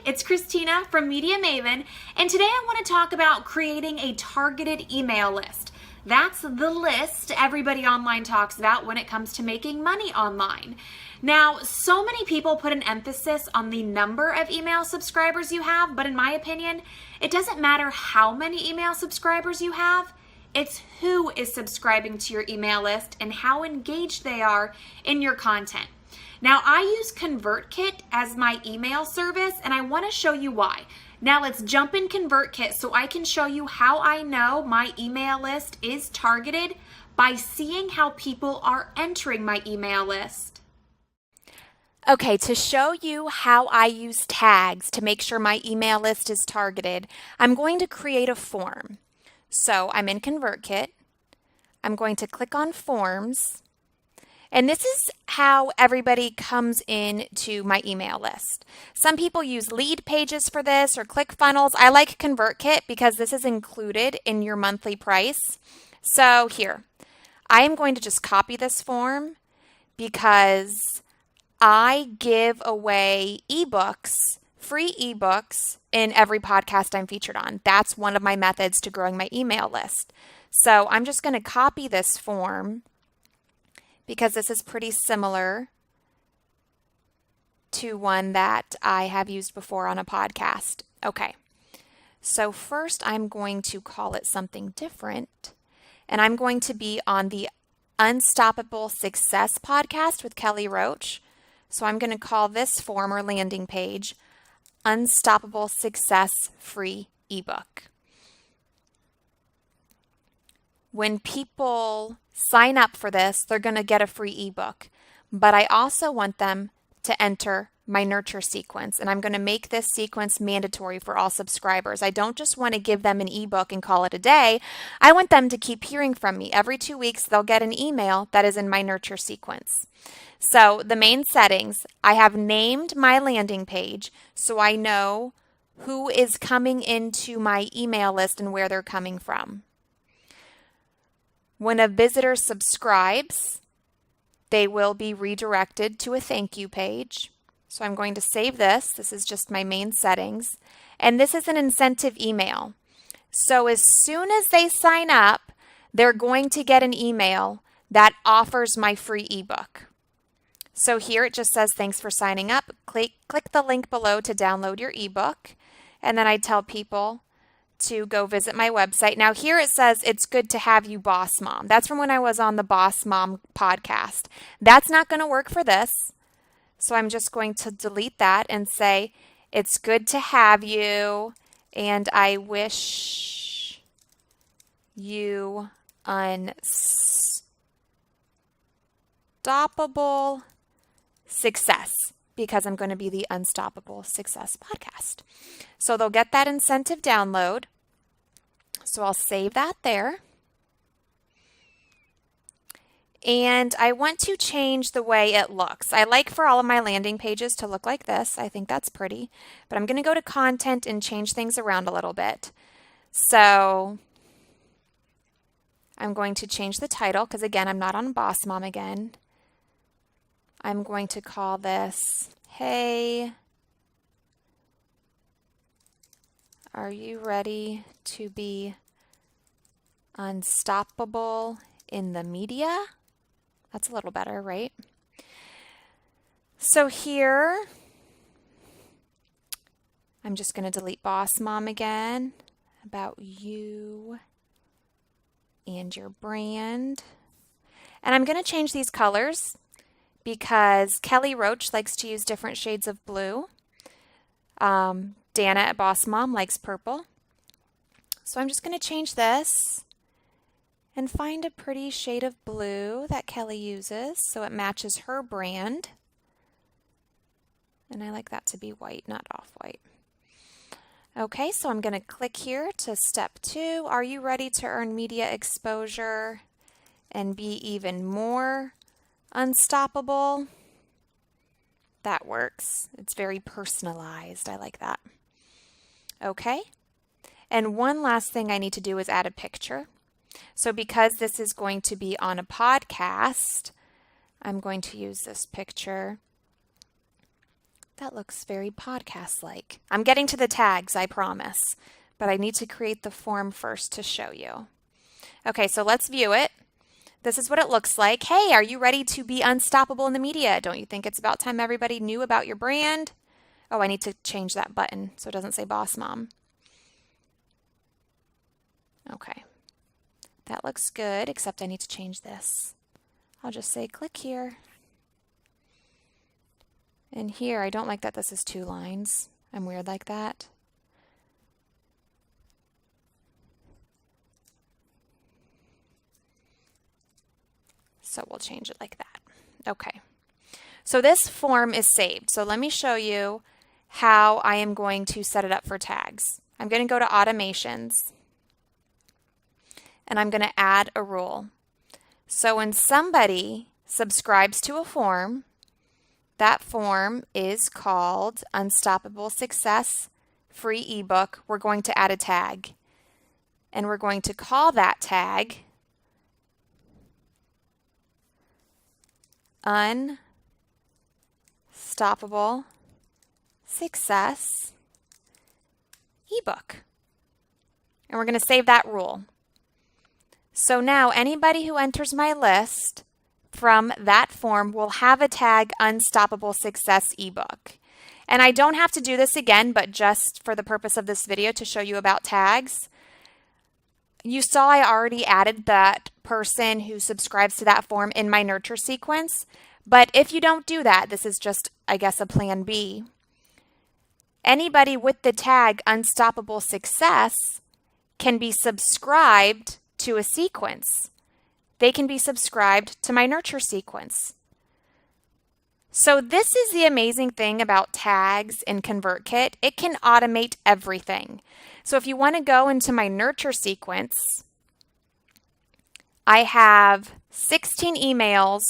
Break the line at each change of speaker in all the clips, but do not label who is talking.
it's Christina from Media Maven, and today I want to talk about creating a targeted email list. That's the list everybody online talks about when it comes to making money online. Now, so many people put an emphasis on the number of email subscribers you have, but in my opinion, it doesn't matter how many email subscribers you have. It's who is subscribing to your email list and how engaged they are in your content. Now, I use ConvertKit as my email service, and I want to show you why. Now, let's jump in ConvertKit so I can show you how I know my email list is targeted by seeing how people are entering my email list.
Okay, to show you how I use tags to make sure my email list is targeted, I'm going to create a form. So I'm in ConvertKit. I'm going to click on Forms. And this is how everybody comes into my email list. Some people use Leadpages for this or ClickFunnels. I like ConvertKit because this is included in your monthly price. So here, I am going to just copy this form because I give away ebooks, free ebooks in every podcast I'm featured on. That's one of my methods to growing my email list. So I'm just going to copy this form because this is pretty similar to one that I have used before on a podcast. Okay, so first I'm going to call it something different, and I'm going to be on the Unstoppable Success podcast with Kelly Roach. So I'm going to call this form or landing page Unstoppable Success Free Ebook. When people sign up for this, they're going to get a free ebook, but I also want them to enter my nurture sequence, and I'm going to make this sequence mandatory for all subscribers. I don't just want to give them an ebook and call it a day. I want them to keep hearing from me. Every 2 weeks, they'll get an email that is in my nurture sequence. So the main settings, I have named my landing page so I know who is coming into my email list and where they're coming from. When a visitor subscribes, they will be redirected to a thank you page. So I'm going to save this. This is just my main settings. And this is an incentive email. So as soon as they sign up, they're going to get an email that offers my free ebook. So here it just says, thanks for signing up. Click the link below to download your ebook. And then I tell people to go visit my website. Now here it says, it's good to have you, Boss Mom. That's from when I was on the Boss Mom podcast. That's not going to work for this. So I'm just going to delete that and say, it's good to have you, and I wish you unstoppable success, because I'm going to be the Unstoppable Success podcast. So they'll get that incentive download. So I'll save that there. And I want to change the way it looks. I like for all of my landing pages to look like this. I think that's pretty. But I'm going to go to content and change things around a little bit. So I'm going to change the title because, again, I'm not on Boss Mom again. I'm going to call this, Hey, are you ready to be unstoppable in the media? That's a little better, right? So here, I'm just going to delete Boss Mom again, about you and your brand. And I'm going to change these colors because Kelly Roach likes to use different shades of blue. Dana at Boss Mom likes purple. So I'm just going to change this and find a pretty shade of blue that Kelly uses so it matches her brand. And I like that to be white, not off-white. Okay, so I'm going to click here to step 2. Are you ready to earn media exposure and be even more unstoppable? That works. It's very personalized. I like that. Okay. And one last thing I need to do is add a picture. So because this is going to be on a podcast, I'm going to use this picture That looks very podcast-like. I'm getting to the tags, I promise, but I need to create the form first to show you. Okay, so let's view it. This is what it looks like. Hey, are you ready to be unstoppable in the media? Don't you think it's about time everybody knew about your brand? Oh, I need to change that button so it doesn't say Boss Mom. Okay, that looks good, except I need to change this. I'll just say click here. And here, I don't like that this is 2 lines. I'm weird like that. So we'll change it like that. Okay. So this form is saved. So let me show you how I am going to set it up for tags. I'm going to go to Automations, and I'm going to add a rule. So when somebody subscribes to a form, that form is called Unstoppable Success Free Ebook. We're going to add a tag, and we're going to call that tag Unstoppable Success Ebook. And we're going to save that rule. So now anybody who enters my list from that form will have a tag Unstoppable Success Ebook. And I don't have to do this again, but just for the purpose of this video to show you about tags, you saw I already added that person who subscribes to that form in my nurture sequence. But if you don't do that, this is just, I guess, a plan B. Anybody with the tag Unstoppable Success can be subscribed to a sequence. They can be subscribed to my nurture sequence. So this is the amazing thing about tags in ConvertKit. It can automate everything. So if you want to go into my nurture sequence, I have 16 emails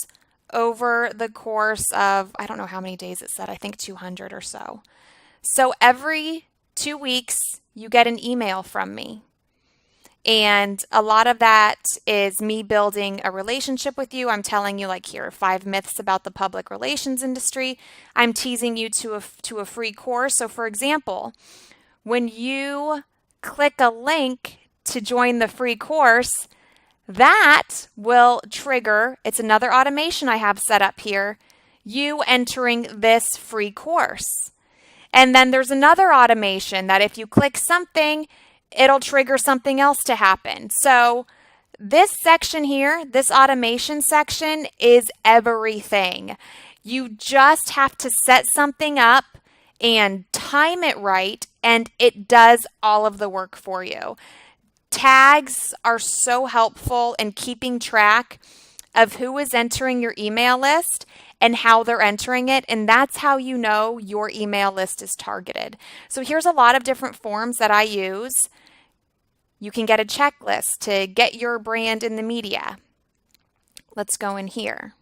over the course of, I don't know how many days it said, I think 200 or so. So every 2 weeks, you get an email from me. And a lot of that is me building a relationship with you. I'm telling you, like, here are 5 myths about the public relations industry. I'm teasing you to a free course. So for example, when you click a link to join the free course, that will trigger, it's another automation I have set up here, you entering this free course. And then there's another automation that if you click something, it'll trigger something else to happen. So this section here, this automation section, is everything. You just have to set something up and time it right, and it does all of the work for you. Tags are so helpful in keeping track of who is entering your email list and how they're entering it, and that's how you know your email list is targeted. So here's a lot of different forms that I use. You can get a checklist to get your brand in the media. Let's go in here.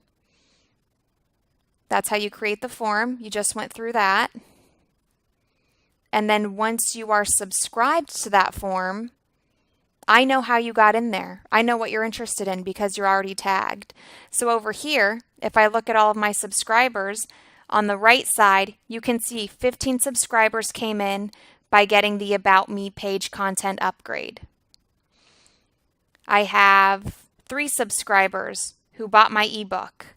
That's how you create the form. You just went through that. And then once you are subscribed to that form, I know how you got in there. I know what you're interested in because you're already tagged. So over here, if I look at all of my subscribers, on the right side, you can see 15 subscribers came in by getting the About Me page content upgrade. I have 3 subscribers who bought my ebook.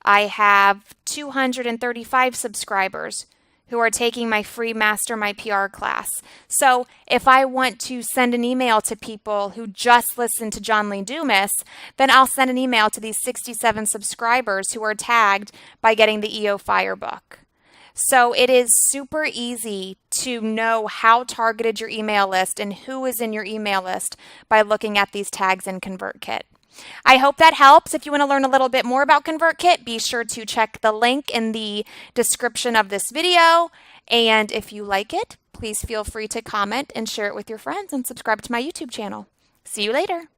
I have 235 subscribers who are taking my free Master My PR class. So if I want to send an email to people who just listened to John Lee Dumas, then I'll send an email to these 67 subscribers who are tagged by getting the EO Fire book. So it is super easy to know how targeted your email list and who is in your email list by looking at these tags in ConvertKit. I hope that helps. If you want to learn a little bit more about ConvertKit, be sure to check the link in the description of this video. And if you like it, please feel free to comment and share it with your friends and subscribe to my YouTube channel. See you later.